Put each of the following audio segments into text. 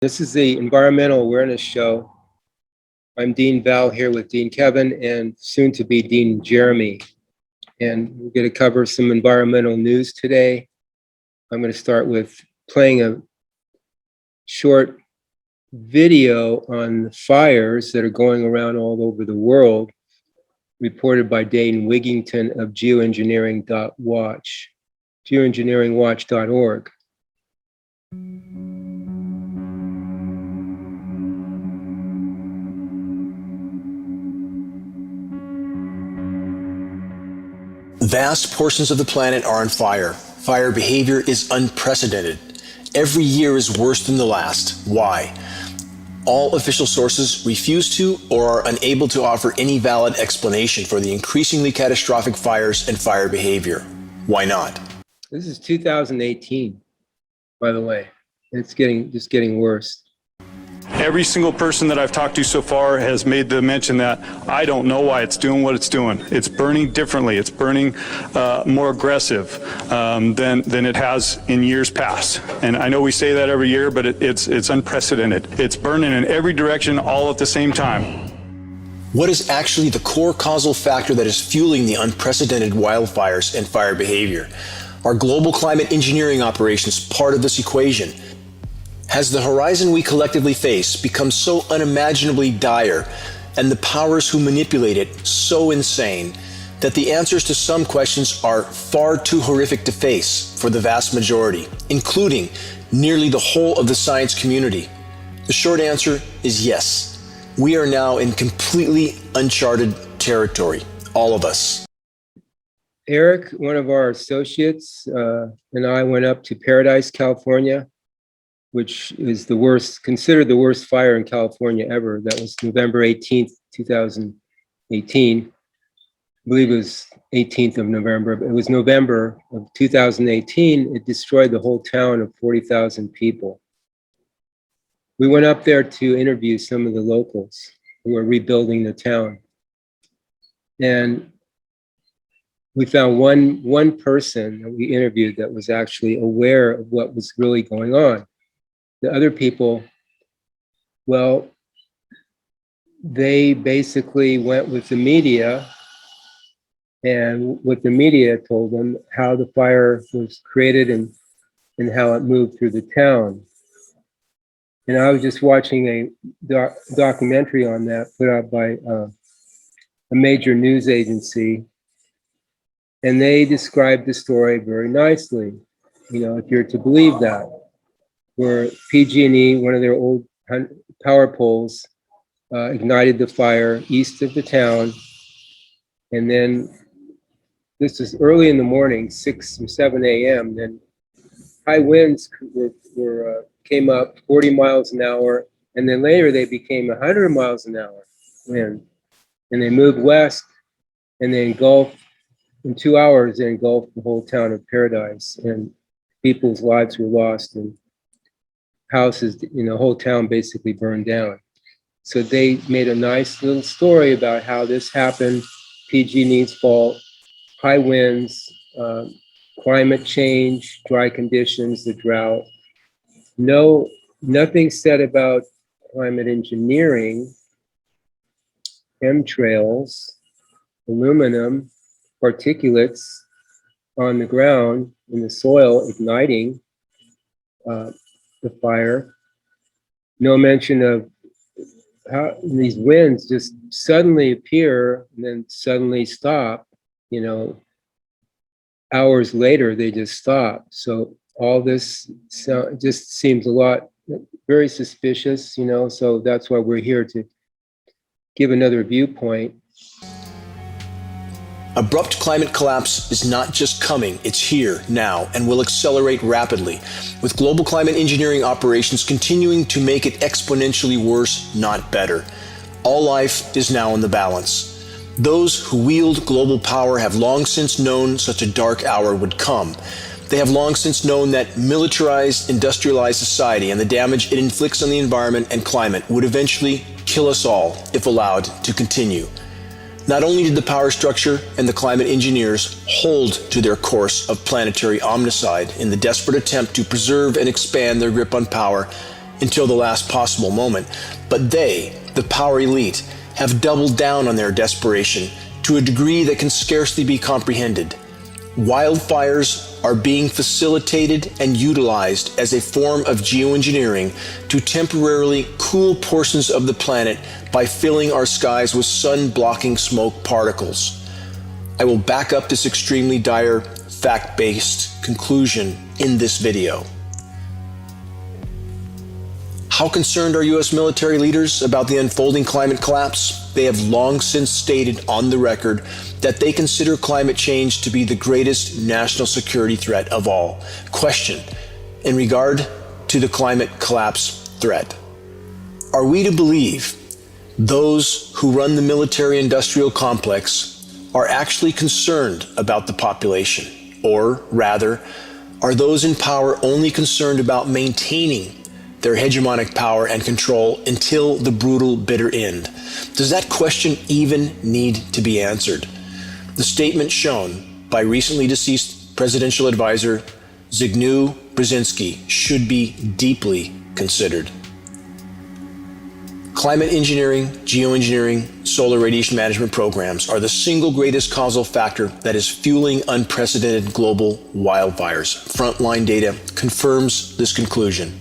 This is the Environmental Awareness Show. I'm Dean Val here with Dean Kevin and soon to be Dean Jeremy. And we're going to cover some environmental news today. I'm going to start with playing a short video on the fires that are going around all over the world, reported by Dane Wigington of Geoengineering.watch, geoengineeringwatch.org. Vast portions of the planet are on fire. Fire behavior is unprecedented. Every year is worse than the last. Why? All official sources refuse to or are unable to offer any valid explanation for the increasingly catastrophic fires and fire behavior. Why not? This is 2018, by the way. It's just getting worse. Every single person that I've talked to so far has made the mention that I don't know why it's doing what it's doing. It's burning differently. It's burning more aggressive than it has in years past. And I know we say that every year, but it's unprecedented. It's burning in every direction all at the same time. What is actually the core causal factor that is fueling the unprecedented wildfires and fire behavior? Are global climate engineering operations part of this equation? Has the horizon we collectively face become so unimaginably dire and the powers who manipulate it so insane that the answers to some questions are far too horrific to face for the vast majority, including nearly the whole of the science community? The short answer is yes. We are now in completely uncharted territory, all of us. Eric, one of our associates, and I went up to Paradise, California, which is considered the worst fire in California ever. That was November 18th, 2018. I believe it was 18th of November, but it was November of 2018. It destroyed the whole town of 40,000 people. We went up there to interview some of the locals who are rebuilding the town. And we found one person that we interviewed that was actually aware of what was really going on. The other people, well, they basically went with the media and what the media told them, how the fire was created and how it moved through the town. And I was just watching a documentary on that put out by a major news agency. And they described the story very nicely, if you're to believe that. Where PG&E, one of their old power poles, ignited the fire east of the town. And then this was early in the morning, 6 or 7 a.m. Then high winds came up 40 miles an hour. And then later they became 100 miles an hour wind. And they moved west and they engulfed, in 2 hours, they engulfed the whole town of Paradise. And people's lives were lost. And houses, the whole town basically burned down. So they made a nice little story about how this happened, PG&E's fault, high winds, climate change, dry conditions, the drought. Nothing said about climate engineering, chemtrails, aluminum, particulates on the ground, in the soil, igniting the fire. No mention of how these winds just suddenly appear and then suddenly stop. Hours later they just stop. So all this just seems very suspicious. So that's why we're here, to give another viewpoint. Abrupt climate collapse is not just coming, it's here now and will accelerate rapidly, with global climate engineering operations continuing to make it exponentially worse, not better. All life is now in the balance. Those who wield global power have long since known such a dark hour would come. They have long since known that militarized, industrialized society and the damage it inflicts on the environment and climate would eventually kill us all if allowed to continue. Not only did the power structure and the climate engineers hold to their course of planetary omnicide in the desperate attempt to preserve and expand their grip on power, until the last possible moment, but they, the power elite, have doubled down on their desperation to a degree that can scarcely be comprehended. Wildfires are being facilitated and utilized as a form of geoengineering to temporarily cool portions of the planet by filling our skies with sun-blocking smoke particles. I will back up this extremely dire, fact-based conclusion in this video. How concerned are U.S. military leaders about the unfolding climate collapse? They have long since stated on the record that they consider climate change to be the greatest national security threat of all. Question: in regard to the climate collapse threat, are we to believe those who run the military-industrial complex are actually concerned about the population? Or rather, are those in power only concerned about maintaining their hegemonic power and control until the brutal, bitter end? Does that question even need to be answered? The statement shown by recently deceased presidential advisor Zbigniew Brzezinski should be deeply considered. Climate engineering, geoengineering, solar radiation management programs are the single greatest causal factor that is fueling unprecedented global wildfires. Frontline data confirms this conclusion.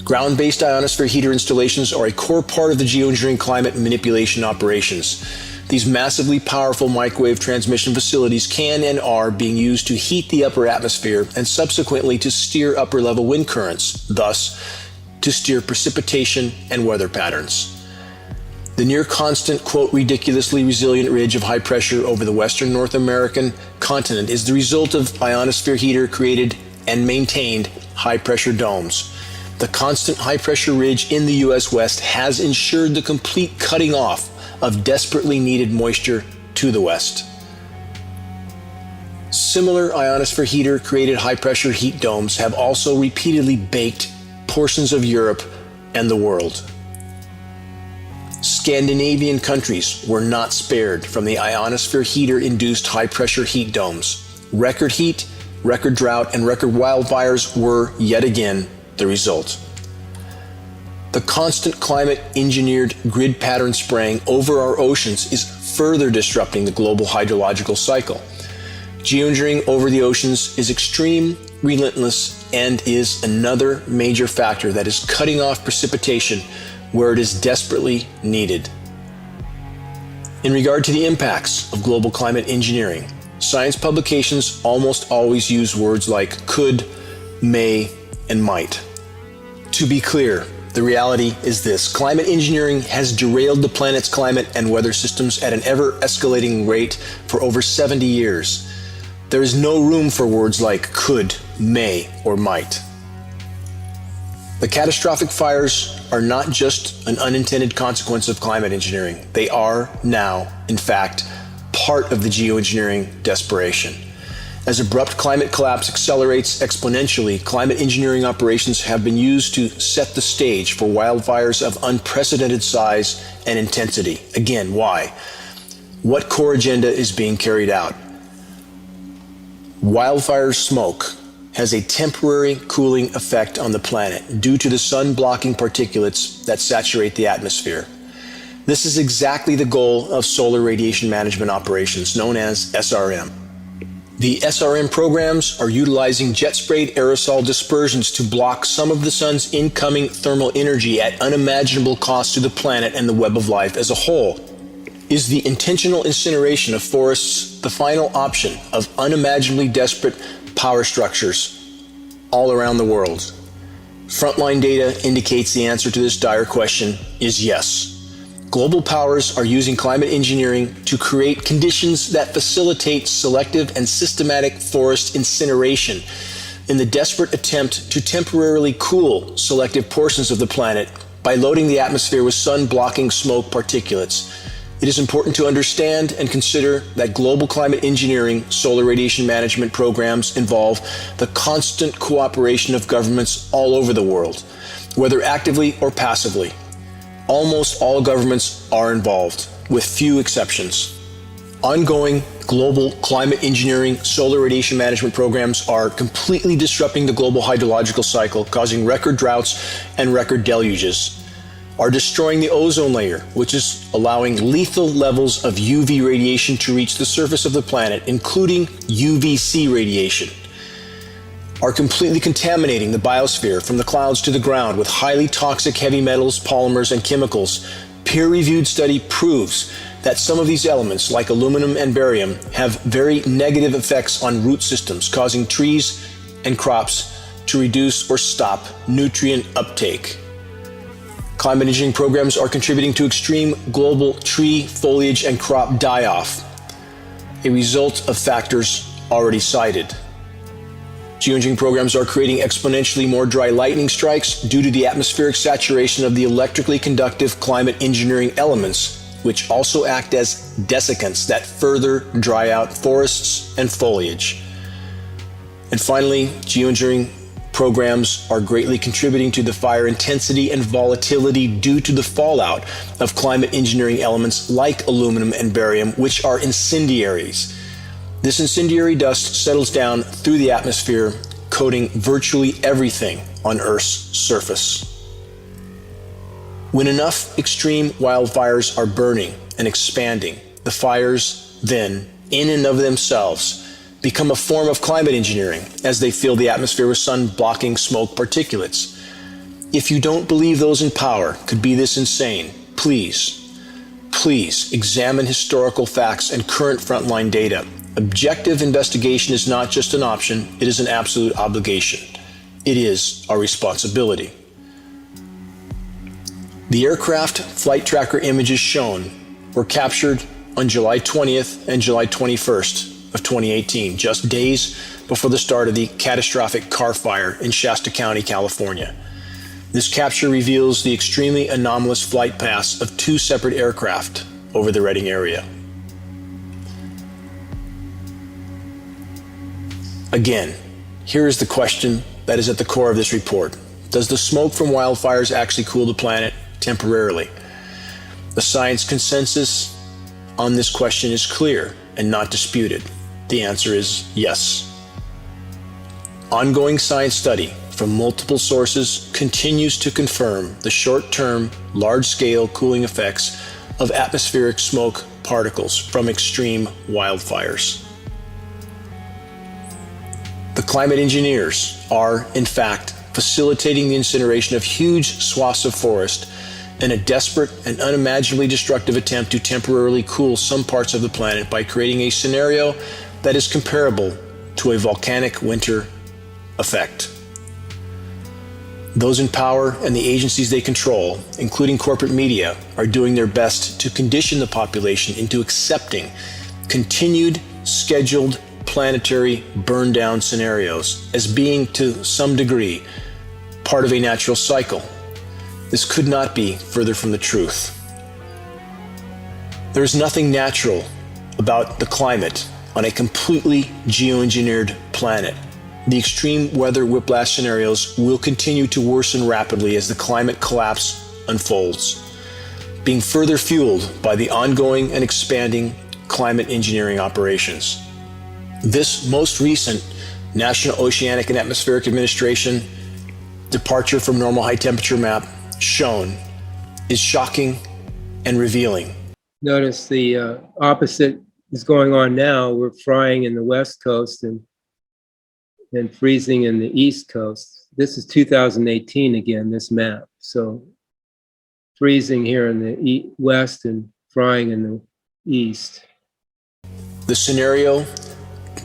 Ground-based ionosphere heater installations are a core part of the geoengineering climate manipulation operations. These massively powerful microwave transmission facilities can and are being used to heat the upper atmosphere and subsequently to steer upper-level wind currents, thus to steer precipitation and weather patterns. The near-constant, quote, ridiculously resilient ridge of high pressure over the western North American continent is the result of ionosphere heater created and maintained high-pressure domes. The constant high-pressure ridge in the U.S. West has ensured the complete cutting off of desperately needed moisture to the west. Similar ionosphere heater-created high-pressure heat domes have also repeatedly baked portions of Europe and the world. Scandinavian countries were not spared from the ionosphere heater-induced high-pressure heat domes. Record heat, record drought, and record wildfires were, yet again, the result. The constant climate-engineered grid pattern spraying over our oceans is further disrupting the global hydrological cycle. Geoengineering over the oceans is extreme, relentless, and is another major factor that is cutting off precipitation where it is desperately needed. In regard to the impacts of global climate engineering, science publications almost always use words like could, may, and might. To be clear, the reality is this: climate engineering has derailed the planet's climate and weather systems at an ever-escalating rate for over 70 years. There is no room for words like could, may, or might. The catastrophic fires are not just an unintended consequence of climate engineering. They are now, in fact, part of the geoengineering desperation. As abrupt climate collapse accelerates exponentially, climate engineering operations have been used to set the stage for wildfires of unprecedented size and intensity. Again, why? What core agenda is being carried out? Wildfire smoke has a temporary cooling effect on the planet due to the sun-blocking particulates that saturate the atmosphere. This is exactly the goal of solar radiation management operations, known as SRM. The SRM programs are utilizing jet-sprayed aerosol dispersions to block some of the sun's incoming thermal energy at unimaginable cost to the planet and the web of life as a whole. Is the intentional incineration of forests the final option of unimaginably desperate power structures all around the world? Frontline data indicates the answer to this dire question is yes. Global powers are using climate engineering to create conditions that facilitate selective and systematic forest incineration in the desperate attempt to temporarily cool selective portions of the planet by loading the atmosphere with sun-blocking smoke particulates. It is important to understand and consider that global climate engineering solar radiation management programs involve the constant cooperation of governments all over the world, whether actively or passively. Almost all governments are involved, with few exceptions. Ongoing global climate engineering solar radiation management programs are completely disrupting the global hydrological cycle, causing record droughts and record deluges, are destroying the ozone layer, which is allowing lethal levels of UV radiation to reach the surface of the planet, including UVC radiation, are completely contaminating the biosphere from the clouds to the ground with highly toxic heavy metals, polymers, and chemicals. Peer-reviewed study proves that some of these elements, like aluminum and barium, have very negative effects on root systems, causing trees and crops to reduce or stop nutrient uptake. Climate engineering programs are contributing to extreme global tree, foliage, and crop die-off, a result of factors already cited. Geoengineering programs are creating exponentially more dry lightning strikes due to the atmospheric saturation of the electrically conductive climate engineering elements, which also act as desiccants that further dry out forests and foliage. And finally, geoengineering programs are greatly contributing to the fire intensity and volatility due to the fallout of climate engineering elements like aluminum and barium, which are incendiaries. This incendiary dust settles down through the atmosphere, coating virtually everything on Earth's surface. When enough extreme wildfires are burning and expanding, the fires then, in and of themselves, become a form of climate engineering as they fill the atmosphere with sun-blocking smoke particulates. If you don't believe those in power could be this insane, please examine historical facts and current frontline data. Objective investigation is not just an option, it is an absolute obligation. It is our responsibility. The aircraft flight tracker images shown were captured on July 20th and July 21st of 2018, just days before the start of the catastrophic car fire in Shasta County, California. This capture reveals the extremely anomalous flight paths of two separate aircraft over the Redding area. Again, here is the question that is at the core of this report. Does the smoke from wildfires actually cool the planet temporarily? The science consensus on this question is clear and not disputed. The answer is yes. Ongoing science study from multiple sources continues to confirm the short-term, large-scale cooling effects of atmospheric smoke particles from extreme wildfires. The climate engineers are, in fact, facilitating the incineration of huge swaths of forest in a desperate and unimaginably destructive attempt to temporarily cool some parts of the planet by creating a scenario that is comparable to a volcanic winter effect. Those in power and the agencies they control, including corporate media, are doing their best to condition the population into accepting continued, scheduled, planetary burn-down scenarios as being, to some degree, part of a natural cycle. This could not be further from the truth. There is nothing natural about the climate on a completely geoengineered planet. The extreme weather whiplash scenarios will continue to worsen rapidly as the climate collapse unfolds, being further fueled by the ongoing and expanding climate engineering operations. This most recent National Oceanic and Atmospheric Administration departure from normal high temperature map shown is shocking and revealing. Notice the opposite is going on now. We're frying in the West Coast and freezing in the East Coast. This is 2018 again, this map. So freezing here in the West and frying in the East. The scenario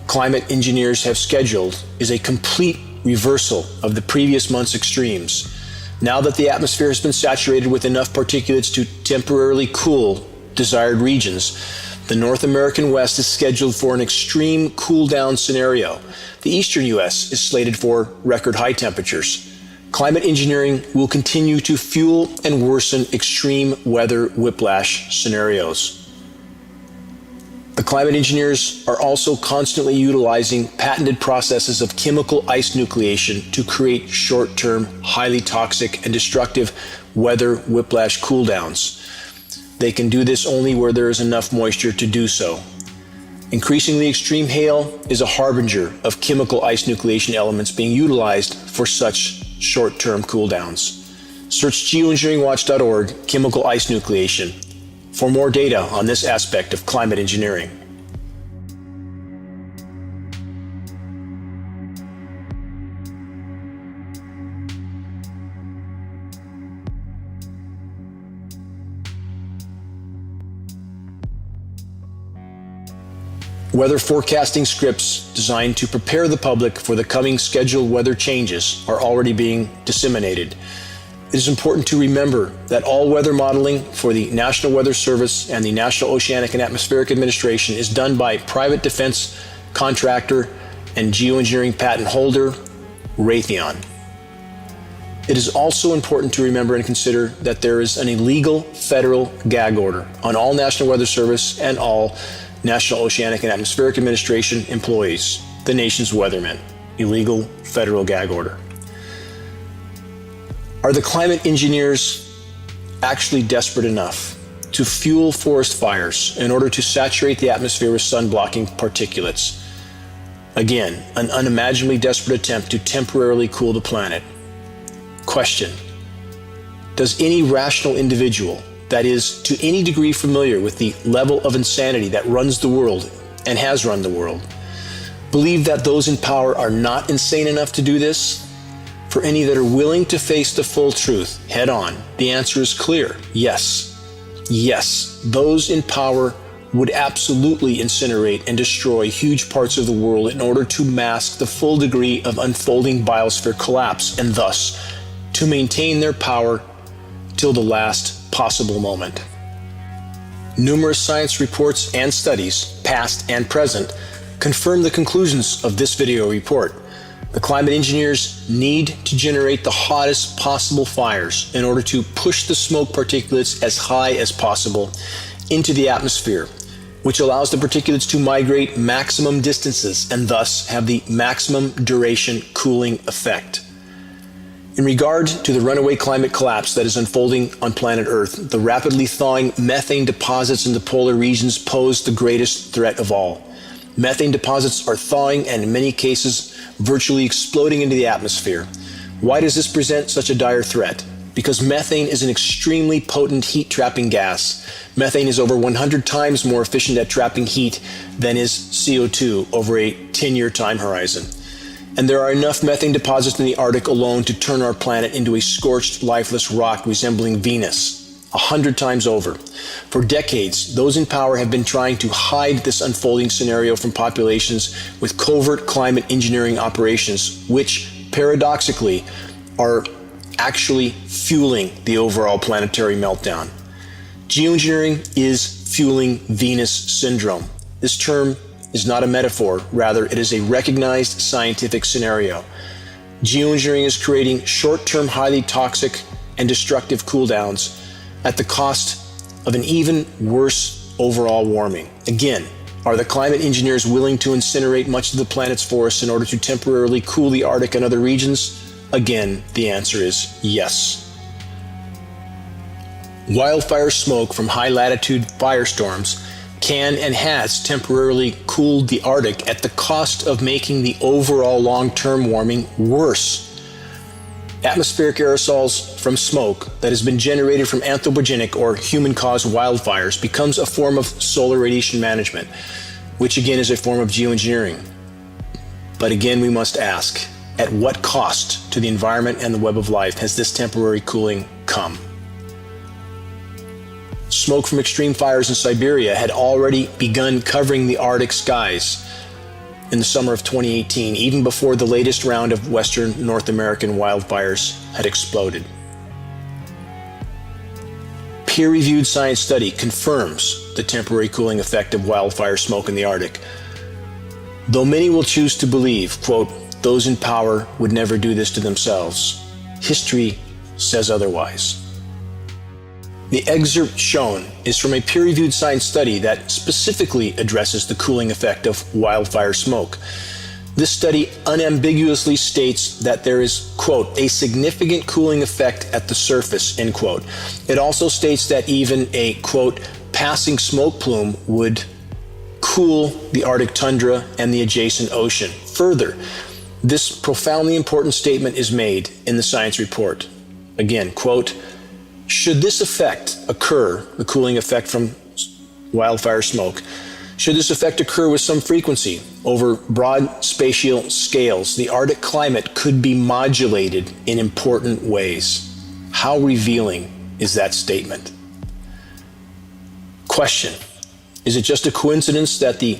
climate engineers have scheduled is a complete reversal of the previous month's extremes. Now that the atmosphere has been saturated with enough particulates to temporarily cool desired regions, the North American West is scheduled for an extreme cool-down scenario. The eastern U.S. is slated for record high temperatures. Climate engineering will continue to fuel and worsen extreme weather whiplash scenarios. The climate engineers are also constantly utilizing patented processes of chemical ice nucleation to create short-term, highly toxic and destructive weather whiplash cooldowns. They can do this only where there is enough moisture to do so. Increasingly extreme hail is a harbinger of chemical ice nucleation elements being utilized for such short-term cooldowns. Search geoengineeringwatch.org chemical ice nucleation for more data on this aspect of climate engineering. Weather forecasting scripts designed to prepare the public for the coming scheduled weather changes are already being disseminated. It is important to remember that all weather modeling for the National Weather Service and the National Oceanic and Atmospheric Administration is done by private defense contractor and geoengineering patent holder, Raytheon. It is also important to remember and consider that there is an illegal federal gag order on all National Weather Service and all National Oceanic and Atmospheric Administration employees, the nation's weathermen. Illegal federal gag order. Are the climate engineers actually desperate enough to fuel forest fires in order to saturate the atmosphere with sun-blocking particulates? Again, an unimaginably desperate attempt to temporarily cool the planet. Question: does any rational individual that is to any degree familiar with the level of insanity that runs the world and has run the world believe that those in power are not insane enough to do this? For any that are willing to face the full truth head on, the answer is clear. Yes. Yes, those in power would absolutely incinerate and destroy huge parts of the world in order to mask the full degree of unfolding biosphere collapse and thus to maintain their power till the last possible moment. Numerous science reports and studies, past and present, confirm the conclusions of this video report. The climate engineers need to generate the hottest possible fires in order to push the smoke particulates as high as possible into the atmosphere, which allows the particulates to migrate maximum distances and thus have the maximum duration cooling effect. In regard to the runaway climate collapse that is unfolding on planet Earth, the rapidly thawing methane deposits in the polar regions pose the greatest threat of all. Methane deposits are thawing and in many cases virtually exploding into the atmosphere. Why does this present such a dire threat? Because methane is an extremely potent heat-trapping gas. Methane is over 100 times more efficient at trapping heat than is CO2 over a 10-year time horizon. And there are enough methane deposits in the Arctic alone to turn our planet into a scorched, lifeless rock resembling Venus, 100 times over. For decades, those in power have been trying to hide this unfolding scenario from populations with covert climate engineering operations, which, paradoxically, are actually fueling the overall planetary meltdown. Geoengineering is fueling Venus syndrome. This term is not a metaphor, rather it is a recognized scientific scenario. Geoengineering is creating short-term highly toxic and destructive cooldowns at the cost of an even worse overall warming. Again, are the climate engineers willing to incinerate much of the planet's forests in order to temporarily cool the Arctic and other regions? Again, the answer is yes. Wildfire smoke from high-latitude firestorms can and has temporarily cooled the Arctic at the cost of making the overall long-term warming worse. Atmospheric aerosols from smoke that has been generated from anthropogenic or human-caused wildfires becomes a form of solar radiation management, which again is a form of geoengineering. But again, we must ask, at what cost to the environment and the web of life has this temporary cooling come? Smoke from extreme fires in Siberia had already begun covering the Arctic skies in the summer of 2018, even before the latest round of Western North American wildfires had exploded. Peer-reviewed science study confirms the temporary cooling effect of wildfire smoke in the Arctic. Though many will choose to believe, quote, those in power would never do this to themselves, history says otherwise. The excerpt shown is from a peer-reviewed science study that specifically addresses the cooling effect of wildfire smoke. This study unambiguously states that there is, quote, a significant cooling effect at the surface, end quote. It also states that even a, quote, passing smoke plume would cool the Arctic tundra and the adjacent ocean. Further, this profoundly important statement is made in the science report. Again, quote, should this effect occur, the cooling effect from wildfire smoke, should this effect occur with some frequency over broad spatial scales, the Arctic climate could be modulated in important ways. How revealing is that statement? Question: is it just a coincidence that the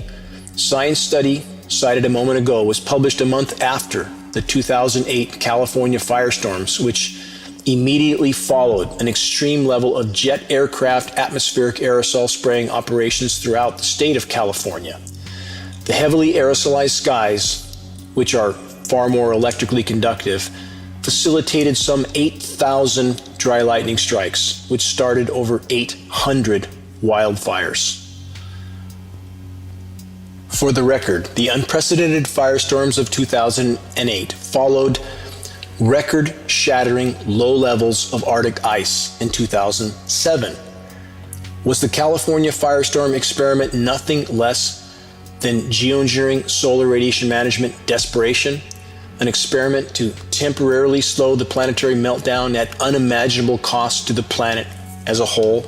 science study cited a moment ago was published a month after the 2008 California firestorms, which immediately followed an extreme level of jet aircraft atmospheric aerosol spraying operations throughout the state of California? The heavily aerosolized skies, which are far more electrically conductive, facilitated some 8,000 dry lightning strikes, which started over 800 wildfires. For the record, the unprecedented firestorms of 2008 followed record-shattering low levels of Arctic ice in 2007. Was the California firestorm experiment nothing less than geoengineering solar radiation management desperation? An experiment to temporarily slow the planetary meltdown at unimaginable cost to the planet as a whole?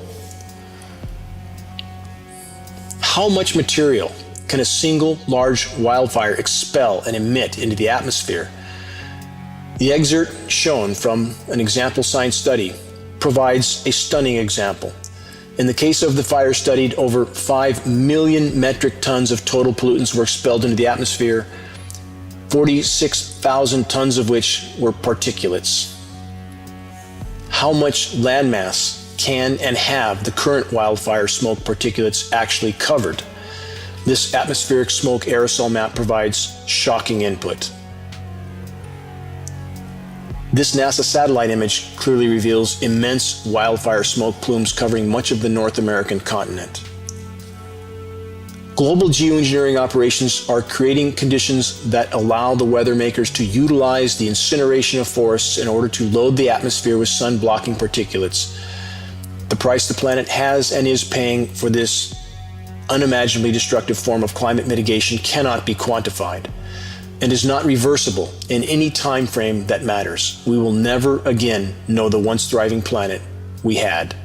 How much material can a single large wildfire expel and emit into the atmosphere? The excerpt shown from an example science study provides a stunning example. In the case of the fire studied, over 5 million metric tons of total pollutants were expelled into the atmosphere, 46,000 tons of which were particulates. How much landmass can and have the current wildfire smoke particulates actually covered? This atmospheric smoke aerosol map provides shocking input. This NASA satellite image clearly reveals immense wildfire smoke plumes covering much of the North American continent. Global geoengineering operations are creating conditions that allow the weather makers to utilize the incineration of forests in order to load the atmosphere with sun-blocking particulates. The price the planet has and is paying for this unimaginably destructive form of climate mitigation cannot be quantified and is not reversible in any time frame that matters. We will never again know the once thriving planet we had.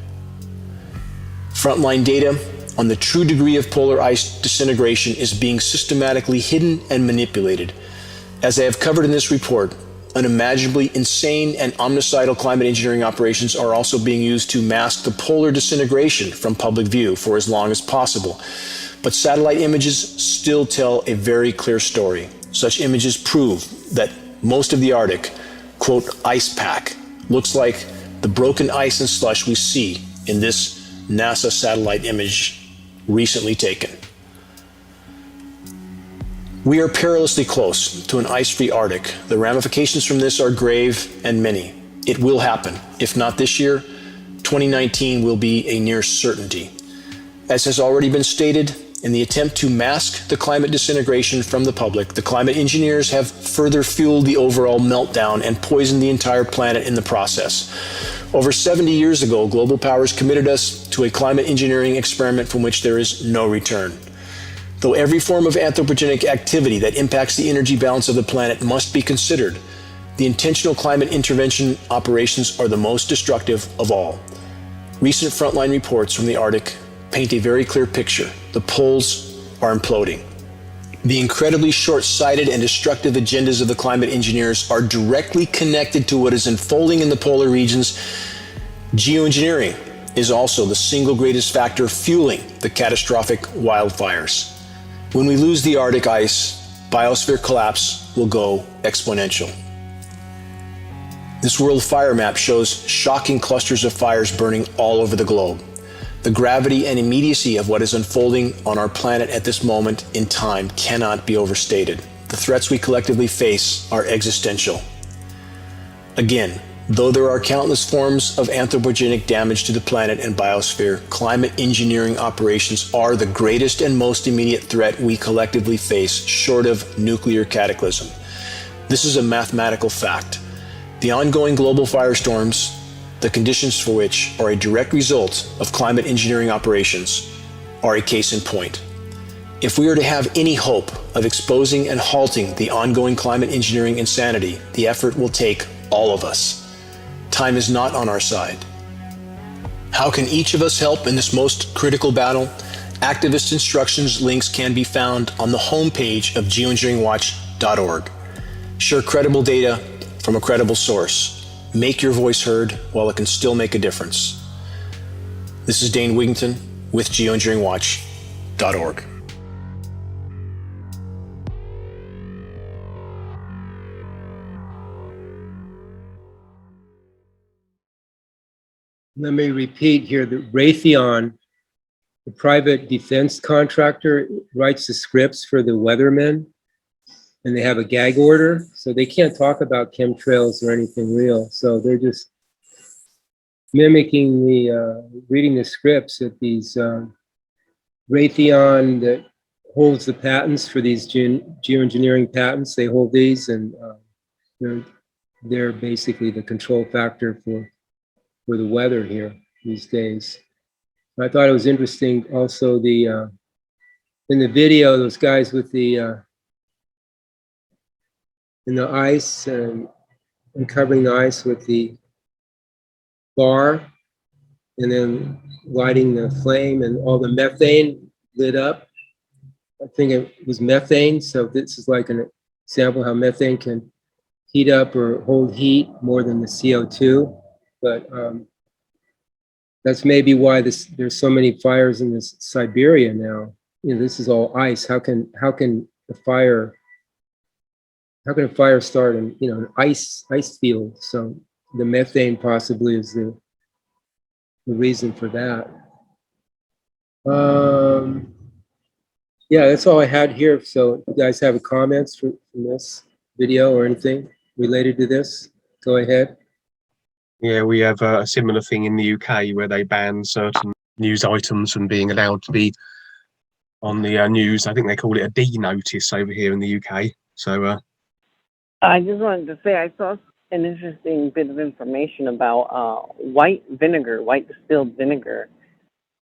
Frontline data on the true degree of polar ice disintegration is being systematically hidden and manipulated. As I have covered in this report, unimaginably insane and omnicidal climate engineering operations are also being used to mask the polar disintegration from public view for as long as possible. But satellite images still tell a very clear story. Such images prove that most of the Arctic, quote, ice pack, looks like the broken ice and slush we see in this NASA satellite image recently taken. We are perilously close to an ice-free Arctic. The ramifications from this are grave and many. It will happen. If not this year, 2019 will be a near certainty. As has already been stated, in the attempt to mask the climate disintegration from the public, the climate engineers have further fueled the overall meltdown and poisoned the entire planet in the process. Over 70 years ago, global powers committed us to a climate engineering experiment from which there is no return. Though every form of anthropogenic activity that impacts the energy balance of the planet must be considered, the intentional climate intervention operations are the most destructive of all. Recent frontline reports from the Arctic paint a very clear picture. The poles are imploding. The incredibly short-sighted and destructive agendas of the climate engineers are directly connected to what is unfolding in the polar regions. Geoengineering is also the single greatest factor fueling the catastrophic wildfires. When we lose the Arctic ice, biosphere collapse will go exponential. This world fire map shows shocking clusters of fires burning all over the globe. The gravity and immediacy of what is unfolding on our planet at this moment in time cannot be overstated. The threats we collectively face are existential. Again, though there are countless forms of anthropogenic damage to the planet and biosphere, climate engineering operations are the greatest and most immediate threat we collectively face, short of nuclear cataclysm. This is a mathematical fact. The ongoing global firestorms, the conditions for which are a direct result of climate engineering operations, are a case in point. If we are to have any hope of exposing and halting the ongoing climate engineering insanity, the effort will take all of us. Time is not on our side. How can each of us help in this most critical battle? Activist instructions links can be found on the homepage of geoengineeringwatch.org. Share credible data from a credible source. Make your voice heard while it can still make a difference. This is Dane Wigington with geoengineeringwatch.org. Let me repeat here that Raytheon, the private defense contractor, writes the scripts for the weathermen, and they have a gag order, so they can't talk about chemtrails or anything real. So they're just mimicking the, reading the scripts at these Raytheon that holds the patents for these geoengineering patents. They hold these, and they're basically the control factor for the weather here these days. I thought it was interesting also the in the video, those guys with the in the ice and covering the ice with the bar and then lighting the flame, and all the methane lit up. I think it was methane, so this is like an example how methane can heat up or hold heat more than the CO2. But that's maybe why there's so many fires in this Siberia now. This is all ice. How can a fire start in an ice field? So the methane possibly is the reason for that. Yeah, that's all I had here. So if you guys have comments from this video or anything related to this, go ahead. Yeah, we have a similar thing in the UK where they ban certain news items from being allowed to be on the news. I think they call it a D notice over here in the UK. So I just wanted to say I saw an interesting bit of information about white distilled vinegar,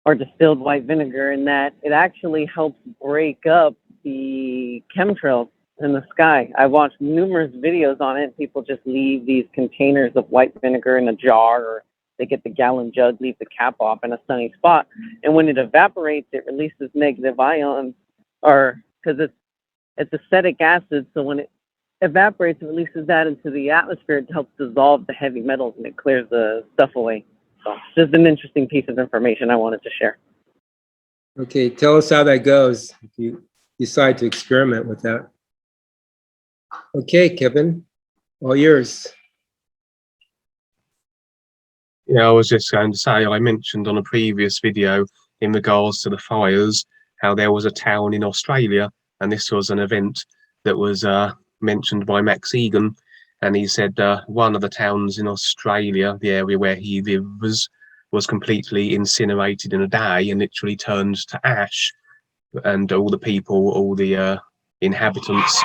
or distilled white vinegar, and that it actually helps break up the chemtrails in the sky. I watched numerous videos on it. People just leave these containers of white vinegar in a jar, or they get the gallon jug, leave the cap off in a sunny spot, and when it evaporates, it releases negative ions, or because it's acetic acid, so when it evaporates, it releases that into the atmosphere. It helps dissolve the heavy metals and it clears the stuff away. So just an interesting piece of information I wanted to share. Okay, tell us how that goes if you decide to experiment with that. Okay, Kevin, all yours. yeah, I was just going to say, I mentioned on a previous video in regards to the fires, how there was a town in Australia, and this was an event that was mentioned by Max Egan, and he said one of the towns in Australia, the area where he lives, was completely incinerated in a day and literally turned to ash, and all the people, all the inhabitants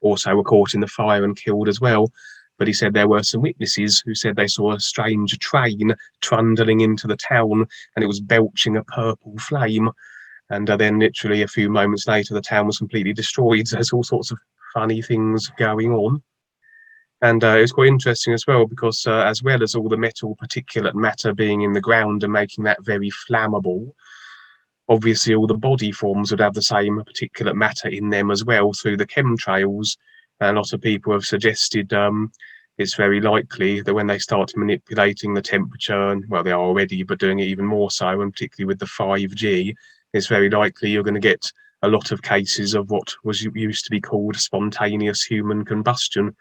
also were caught in the fire and killed as well. But he said there were some witnesses who said they saw a strange train trundling into the town, and it was belching a purple flame, and then literally a few moments later the town was completely destroyed. So there's all sorts of funny things going on. And it was quite interesting as well, because as well as all the metal particulate matter being in the ground and making that very flammable, obviously all the body forms would have the same particulate matter in them as well through the chemtrails. And a lot of people have suggested it's very likely that when they start manipulating the temperature, and well, they are already, but doing it even more so, and particularly with the 5G, it's very likely you're going to get a lot of cases of what was used to be called spontaneous human combustion.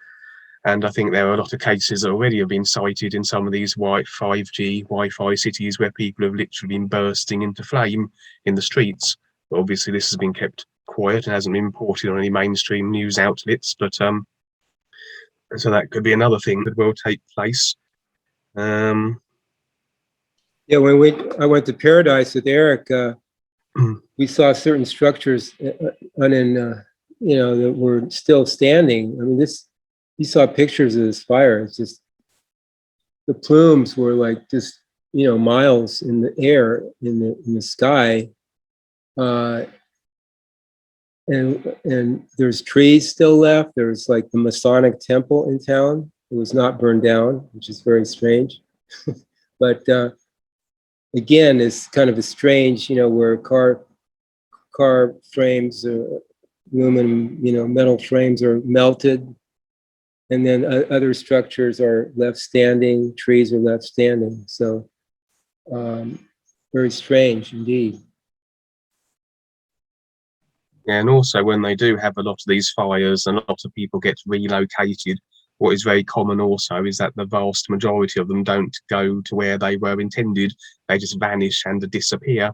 And I think there are a lot of cases that already have been cited in some of these 5G Wi-Fi cities where people have literally been bursting into flame in the streets. But obviously this has been kept quiet and hasn't been reported on any mainstream news outlets. But so that could be another thing that will take place. Yeah, when I went to Paradise with Eric, we saw certain structures that were still standing. I mean, you saw pictures of this fire. It's just, the plumes were like just, miles in the air, in the sky. and there's trees still left. There's like the Masonic temple in town. It was not burned down, which is very strange. But again, it's kind of a strange, where car frames, aluminum, metal frames are melted, and then other structures are left standing, trees are left standing. So very strange indeed. Yeah, and also when they do have a lot of these fires and a lot of people get relocated, what is very common also is that the vast majority of them don't go to where they were intended. They just vanish and disappear.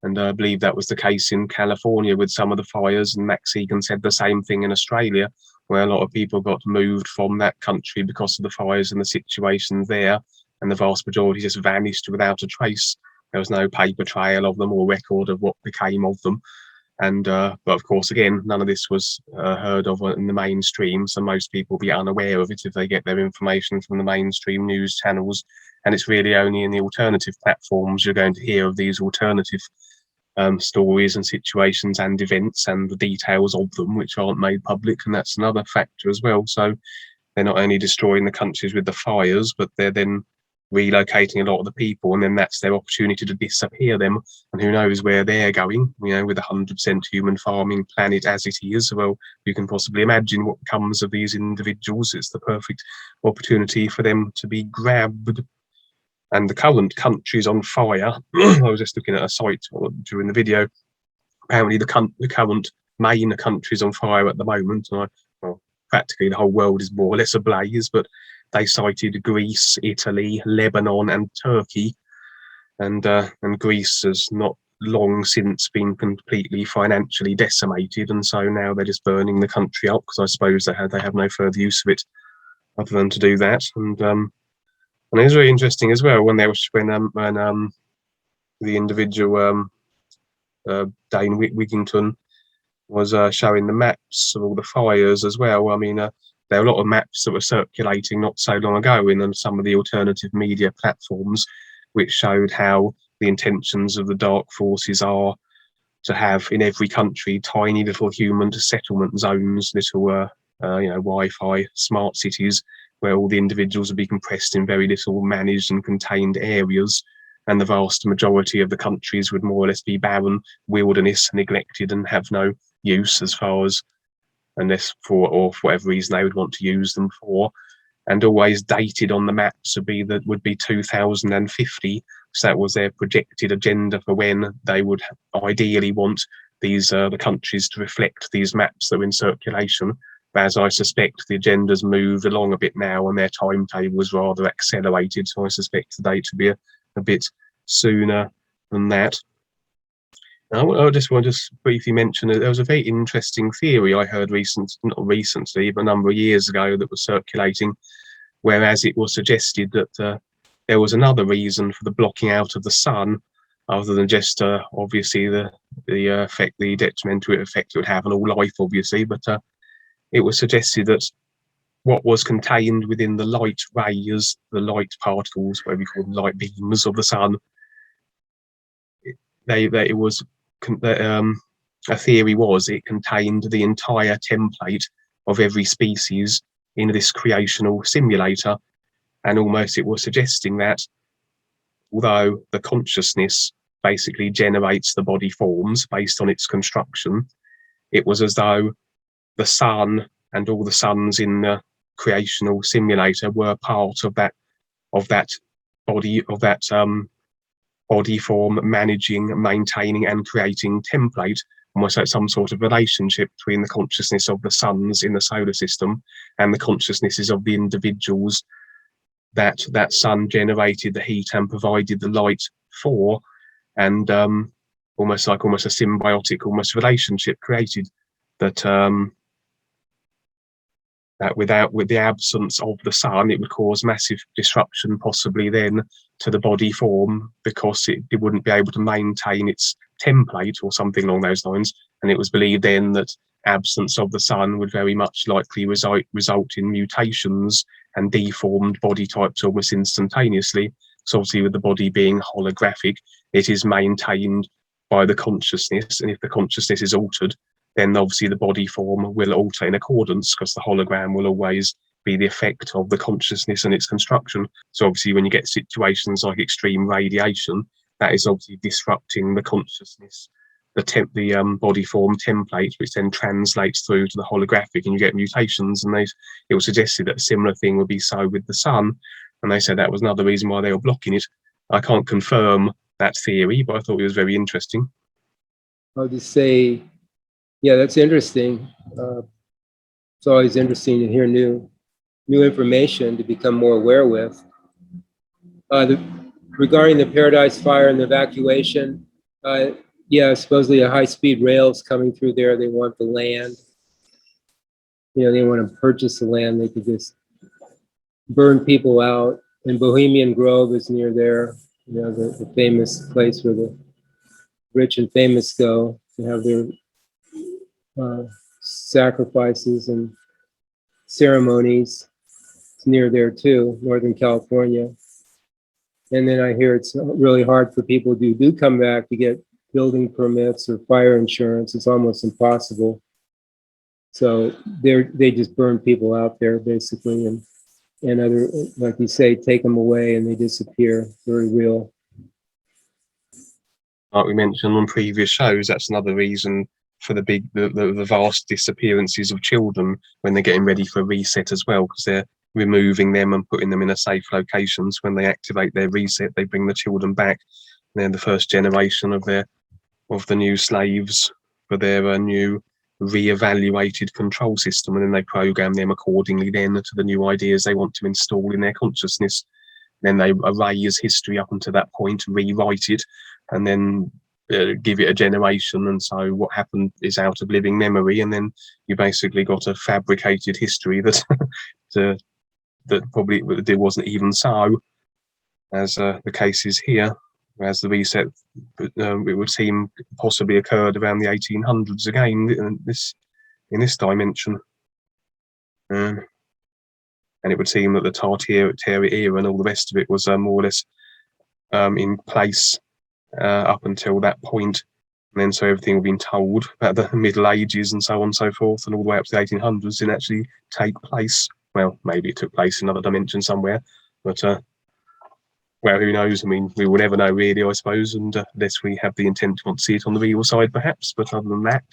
And I believe that was the case in California with some of the fires, and Max Egan said the same thing in Australia, where a lot of people got moved from that country because of the fires and the situations there, and the vast majority just vanished without a trace. There was no paper trail of them or record of what became of them. And but of course, again, none of this was heard of in the mainstream, so most people will be unaware of it if they get their information from the mainstream news channels. And it's really only in the alternative platforms you're going to hear of these alternative stories and situations and events and the details of them, which aren't made public. And that's another factor as well. So they're not only destroying the countries with the fires, but they're then relocating a lot of the people, and then that's their opportunity to disappear them. And who knows where they're going, with 100% human farming planet as it is. Well, you can possibly imagine what comes of these individuals. It's the perfect opportunity for them to be grabbed. And the current countries on fire, I was just looking at a site during the video, apparently the current main countries on fire at the moment, practically the whole world is more or less ablaze, but they cited Greece, Italy, Lebanon and Turkey. And Greece has not long since been completely financially decimated, and so now they're just burning the country up, because I suppose they have no further use of it other than to do that. And it was very interesting as well when the individual Dane Wigington was showing the maps of all the fires as well. I mean, there are a lot of maps that were circulating not so long ago in some of the alternative media platforms, which showed how the intentions of the dark forces are to have in every country tiny little human settlement zones, little Wi-Fi smart cities, where all the individuals would be compressed in very little managed and contained areas, and the vast majority of the countries would more or less be barren wilderness, neglected and have no use as far as, unless for whatever reason they would want to use them for. And always dated on the maps would be 2050. So that was their projected agenda for when they would ideally want these the countries to reflect these maps that were in circulation. But as I suspect, the agenda's moved along a bit now, and their timetable is rather accelerated. So I suspect the date will be a bit sooner than that. I just want to briefly mention that there was a very interesting theory I heard not recently, but a number of years ago, that was circulating, whereas it was suggested that there was another reason for the blocking out of the sun, other than just obviously the detrimental effect it would have on all life, obviously, but it was suggested that what was contained within the light rays, the light particles, whatever you call them, light beams of the sun, a theory was it contained the entire template of every species in this creational simulator. And almost it was suggesting that although the consciousness basically generates the body forms based on its construction, it was as though the sun and all the suns in the creational simulator were part of that body form managing, maintaining and creating template, almost like some sort of relationship between the consciousness of the suns in the solar system and the consciousnesses of the individuals that sun generated the heat and provided the light for, and almost a symbiotic relationship created that with the absence of the sun, it would cause massive disruption possibly then to the body form, because it wouldn't be able to maintain its template or something along those lines. And it was believed then that absence of the sun would very much likely result in mutations and deformed body types almost instantaneously. So obviously with the body being holographic, it is maintained by the consciousness, and if the consciousness is altered, then obviously the body form will alter in accordance, because the hologram will always be the effect of the consciousness and its construction. So obviously when you get situations like extreme radiation, that is obviously disrupting the consciousness, the body form template, which then translates through to the holographic, and you get mutations. And it was suggested that a similar thing would be so with the sun, and they said that was another reason why they were blocking it. I can't confirm that theory, but I thought it was very interesting. I'll just say, yeah, that's interesting. It's always interesting to hear new information to become more aware with. Regarding the Paradise Fire and the evacuation, yeah, supposedly a high-speed rail's coming through there. They want the land. You know, they want to purchase the land. They could just burn people out. And Bohemian Grove is near there. You know, the famous place where the rich and famous go to have their sacrifices and ceremonies. It's near there too, Northern California. And then I hear it's really hard for people who do come back to get building permits or fire insurance. It's almost impossible. So they just burn people out there basically, and other, like you say, take them away and they disappear. Very real. Like we mentioned on previous shows, that's another reason for the vast disappearances of children when they're getting ready for a reset as well, because they're removing them and putting them in a safe locations. When they activate their reset, they bring the children back. They're the first generation of the new slaves for their new re-evaluated control system, and then they program them accordingly then to the new ideas they want to install in their consciousness. Then they erase history up until that point, rewrite it, and then give it a generation. And so what happened is out of living memory, and then you basically got a fabricated history that that probably it wasn't even so, as the case is here. As the reset, it would seem, possibly occurred around the 1800s again in this dimension. And it would seem that the Tartar era and all the rest of it was more or less in place up until that point. And then so everything had been told about the Middle Ages and so on and so forth, and all the way up to the 1800s didn't actually take place. Well, maybe it took place in another dimension somewhere, but well, who knows? I mean, we will never know really, I suppose, and unless we have the intent to want to see it on the real side, perhaps. But other than that,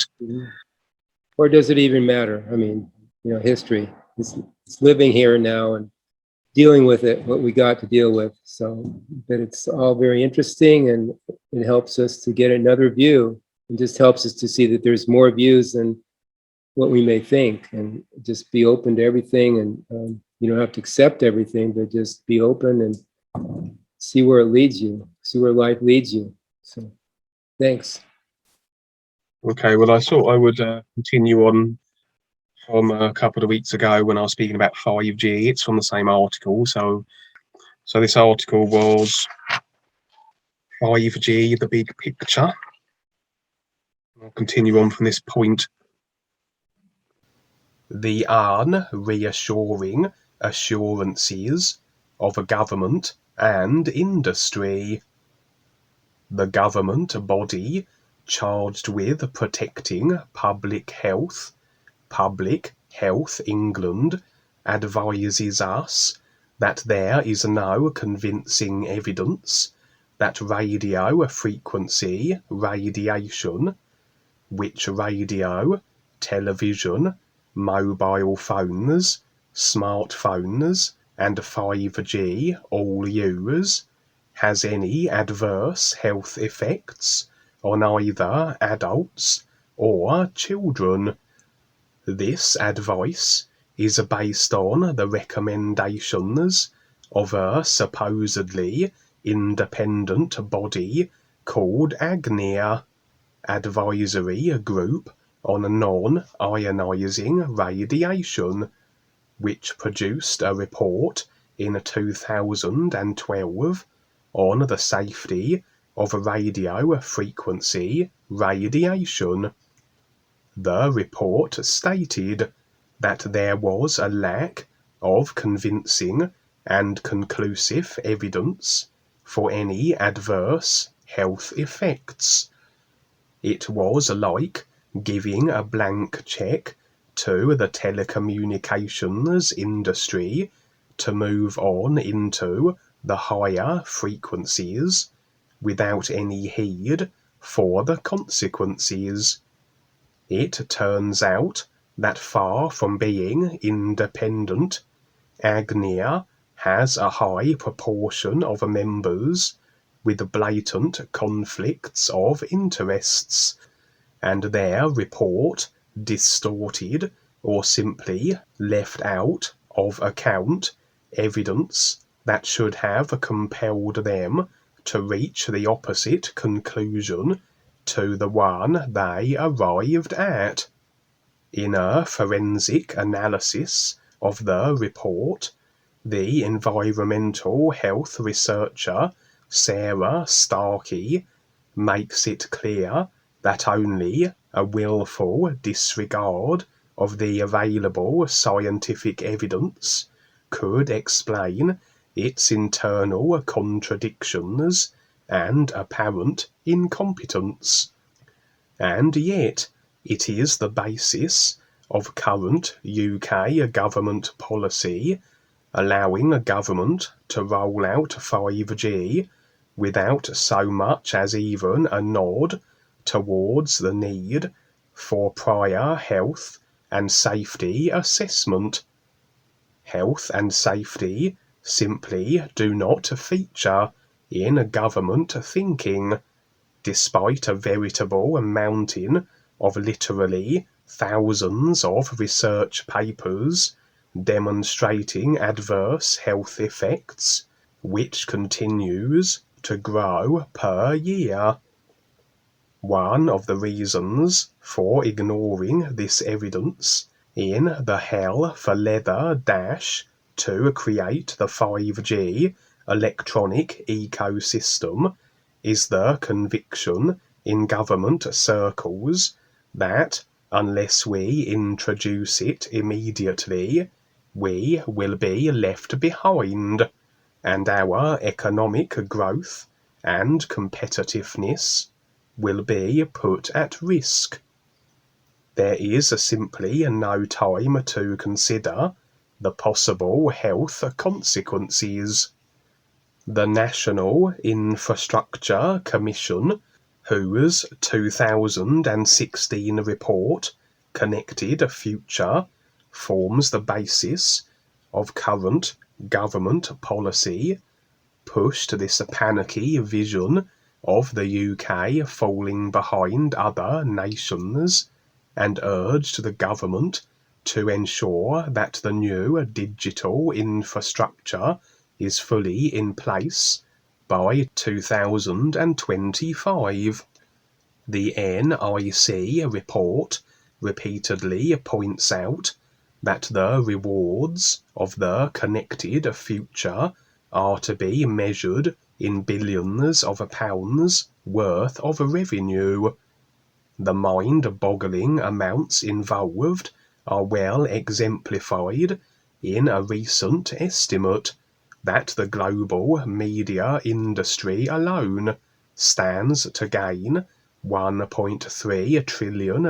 or does it even matter? I mean, you know, history. It's living here now and dealing with it, what we got to deal with. So, but it's all very interesting, and it helps us to get another view. It just helps us to see that there's more views than what we may think, and just be open to everything. And you don't have to accept everything, but just be open and see where it leads you, see where life leads you. So, thanks. Okay, well, I thought I would continue on from a couple of weeks ago when I was speaking about 5G. It's from the same article. So this article was 5G, the big picture. I'll continue on from this point. The reassuring assurances of a government and industry. The government body charged with protecting public health, Public Health England, advises us that there is no convincing evidence that radio frequency radiation, which radio, television, mobile phones, smartphones, and 5G all use, has any adverse health effects on either adults or children. This advice is based on the recommendations of a supposedly independent body called AGNIR, Advisory Group on Non-Ionizing Radiation, which produced a report in 2012 on the safety of radio frequency radiation. The report stated that there was a lack of convincing and conclusive evidence for any adverse health effects. It was like giving a blank check to the telecommunications industry to move on into the higher frequencies without any heed for the consequences. It turns out that far from being independent, Agnia has a high proportion of members with blatant conflicts of interests, and their report distorted or simply left out of account evidence that should have compelled them to reach the opposite conclusion to the one they arrived at. In a forensic analysis of the report, the environmental health researcher Sarah Starkey makes it clear that only a willful disregard of the available scientific evidence could explain its internal contradictions and apparent incompetence. And yet, it is the basis of current UK government policy allowing a government to roll out 5G without so much as even a nod towards the need for prior health and safety assessment. Health and safety simply do not feature in government thinking, despite a veritable mountain of literally thousands of research papers demonstrating adverse health effects, which continues to grow per year. One of the reasons for ignoring this evidence in the hell for leather dash to create the 5G electronic ecosystem is the conviction in government circles that unless we introduce it immediately, we will be left behind, and our economic growth and competitiveness will be put at risk. There is simply no time to consider the possible health consequences. The National Infrastructure Commission, whose 2016 report, Connected Future, forms the basis of current government policy, pushed this panicky vision of the UK falling behind other nations and urged the government to ensure that the new digital infrastructure is fully in place by 2025. The NIC report repeatedly points out that the rewards of the connected future are to be measured in billions of pounds worth of revenue. The mind-boggling amounts involved are well exemplified in a recent estimate that the global media industry alone stands to gain $1.3 trillion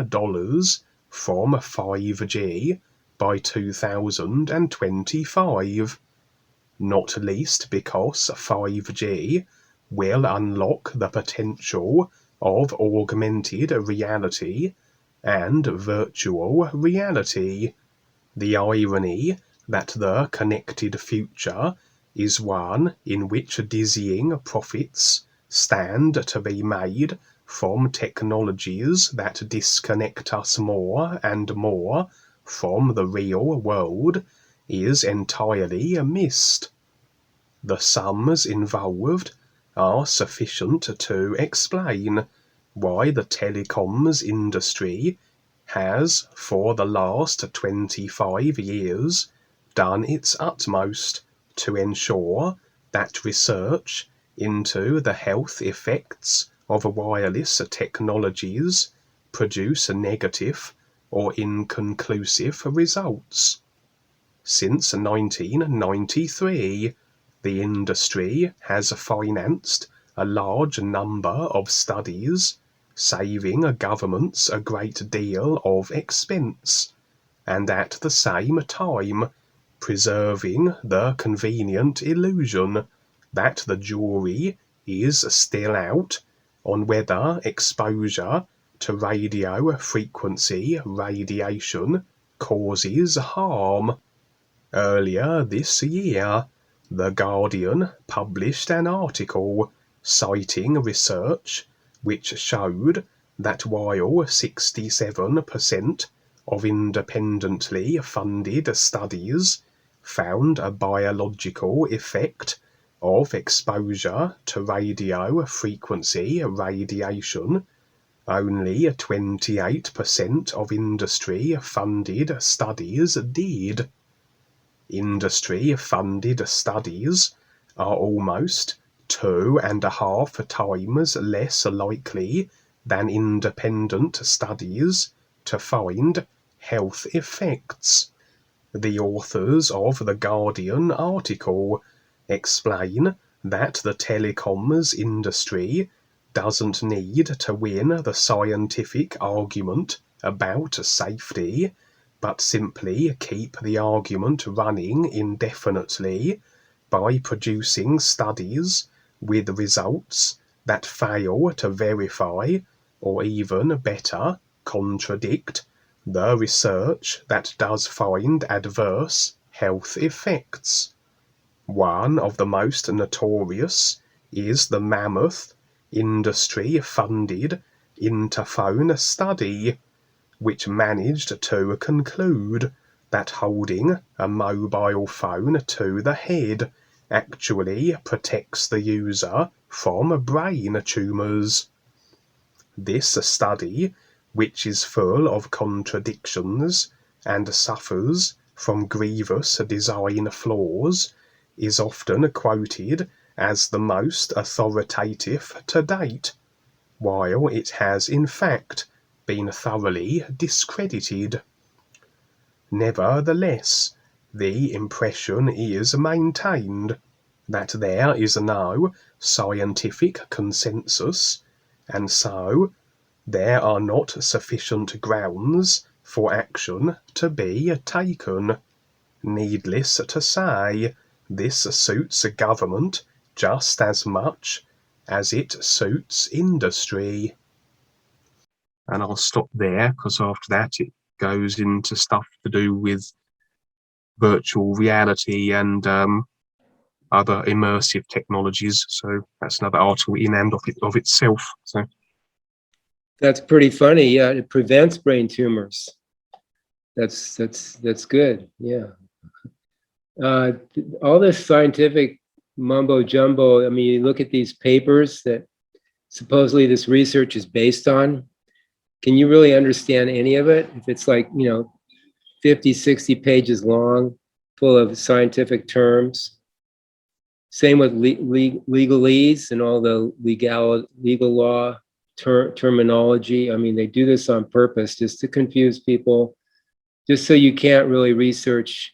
from 5G by 2025, not least because 5G will unlock the potential of augmented reality and virtual reality. The irony that the connected future is one in which dizzying profits stand to be made from technologies that disconnect us more and more from the real world is entirely missed. The sums involved are sufficient to explain why the telecoms industry has, for the last 25 years, done its utmost to ensure that research into the health effects of wireless technologies produce negative or inconclusive results. Since 1993, the industry has financed a large number of studies saving governments a great deal of expense, and at the same time preserving the convenient illusion that the jury is still out on whether exposure to radio frequency radiation causes harm. Earlier this year, The Guardian published an article citing research which showed that while 67% of independently funded studies found a biological effect of exposure to radio frequency radiation, only 28% of industry-funded studies did. Industry-funded studies are almost 2.5 times less likely than independent studies to find health effects. The authors of the Guardian article explain that the telecoms industry doesn't need to win the scientific argument about safety, but simply keep the argument running indefinitely by producing studies with results that fail to verify, or even better, contradict, the research that does find adverse health effects. One of the most notorious is the mammoth, industry-funded Interphone study, which managed to conclude that holding a mobile phone to the head actually protects the user from brain tumours. This study, which is full of contradictions and suffers from grievous design flaws, is often quoted as the most authoritative to date, while it has in fact been thoroughly discredited. Nevertheless, the impression is maintained that there is no scientific consensus, and so there are not sufficient grounds for action to be taken. Needless to say, this suits government just as much as it suits industry. And I'll stop there, because after that it goes into stuff to do with virtual reality and other immersive technologies. So that's another article in and of itself. So That's pretty funny. Yeah, it prevents brain tumors. That's good. Yeah. All this scientific mumbo jumbo. I mean, you look at these papers that supposedly this research is based on. Can you really understand any of it if it's like, 50, 60 pages long, full of scientific terms? Same with legalese and all the legal law terminology. I mean, they do this on purpose just to confuse people, just so you can't really research,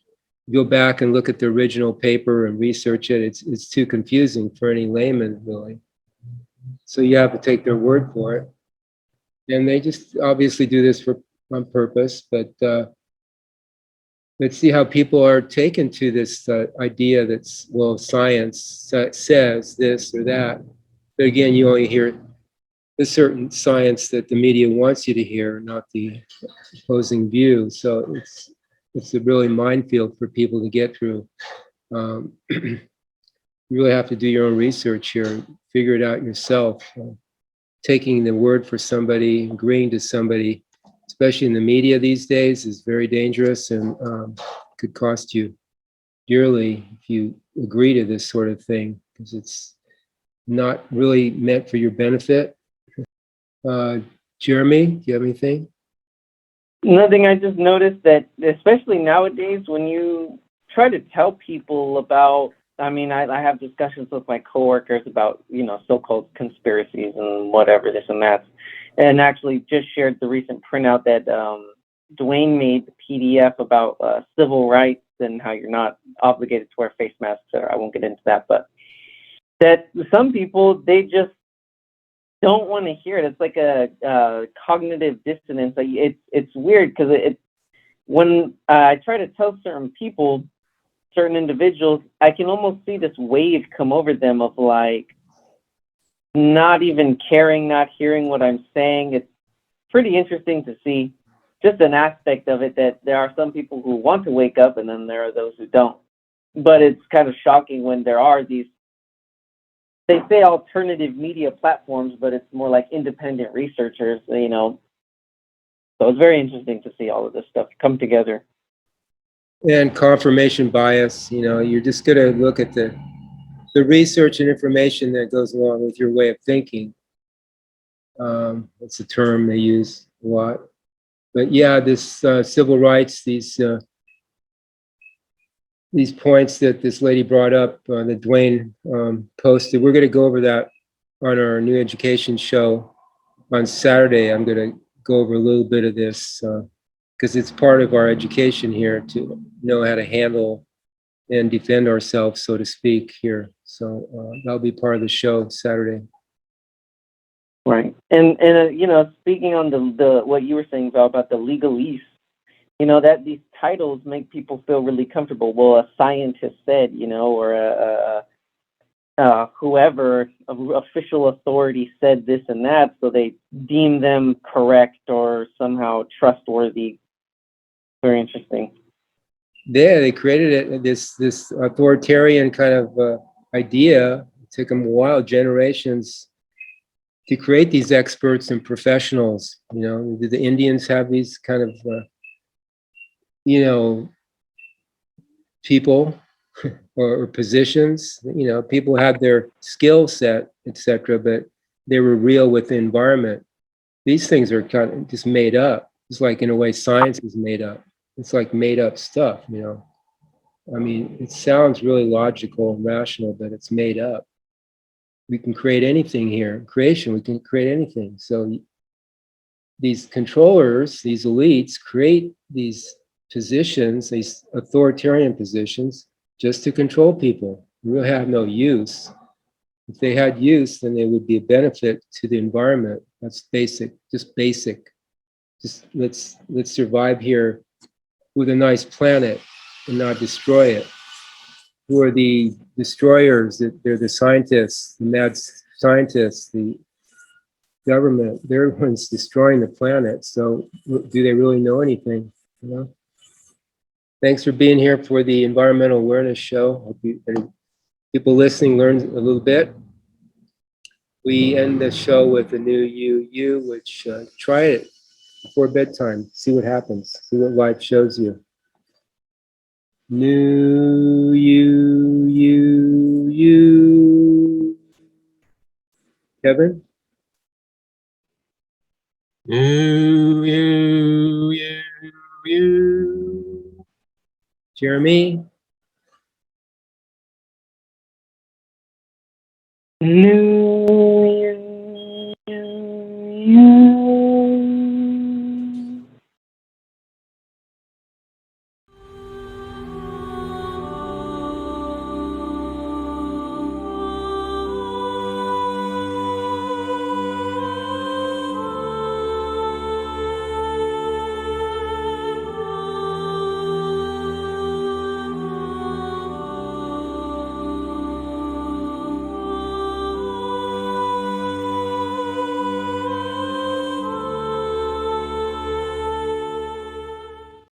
go back and look at the original paper and research it. It's too confusing for any layman, really. So you have to take their word for it. And they just obviously do this on purpose, but let's see how people are taken to this idea that's, well, science says this or that. But again, you only hear the certain science that the media wants you to hear, not the opposing view. So it's a really minefield for people to get through. You really have to do your own research here, figure it out yourself. Taking the word for somebody, agreeing to somebody, especially in the media these days, is very dangerous and could cost you dearly if you agree to this sort of thing, because it's not really meant for your benefit. Jeremy, do you have anything? Nothing. I just noticed that, especially nowadays, when you try to tell people about, I mean, I have discussions with my coworkers about, so-called conspiracies and whatever, this and that. And actually just shared the recent printout that Duane made, the PDF about civil rights and how you're not obligated to wear face masks. Or I won't get into that, but that some people, they don't want to hear it. It's like a cognitive dissonance. Like it's weird because when I try to tell certain people, certain individuals, I can almost see this wave come over them of like not even caring, not hearing what I'm saying. It's pretty interesting to see just an aspect of it, that there are some people who want to wake up and then there are those who don't. But it's kind of shocking when there are these, they say alternative media platforms, but it's more like independent researchers, you know. So it's very interesting to see all of this stuff come together. And confirmation bias, you know, you're just going to look at the research and information that goes along with your way of thinking. That's a term they use a lot. But yeah, this civil rights, these points that this lady brought up, that Duane posted, we're going to go over that on our new education show on Saturday. I'm going to go over a little bit of this because it's part of our education here to know how to handle and defend ourselves, so to speak, here. So that'll be part of the show Saturday. Right. And you know, speaking on the what you were saying, Val, about the legalese, you know, that these titles make people feel really comfortable. Well, a scientist said, you know, or whoever, official authority said this and that, so they deem them correct or somehow trustworthy. Very interesting. Yeah, they created it, this authoritarian kind of idea. It took them a while, generations, to create these experts and professionals. You know, did the Indians have these kind of, you know, people or positions? You know, people had their skill set, etc., but they were real with the environment. These things are kind of just made up. It's like, in a way, science is made up. It's like made up stuff, you know. I mean, it sounds really logical and rational, but it's made up. We can create anything here. Creation, we can create anything. So these controllers, these elites, create these positions, these authoritarian positions, just to control people. They really have no use. If they had use, then they would be a benefit to the environment. That's basic, just basic. Just let's survive here with a nice planet and not destroy it. Who are the destroyers? They're the scientists, the mad scientists, the government. They're the ones destroying the planet. So do they really know anything? You know? Thanks for being here for the Environmental Awareness Show. Hope you, and people listening learn a little bit. We end the show with a new UU, which try it before bedtime. See what happens. See what life shows you. New you. Kevin? Jeremy? New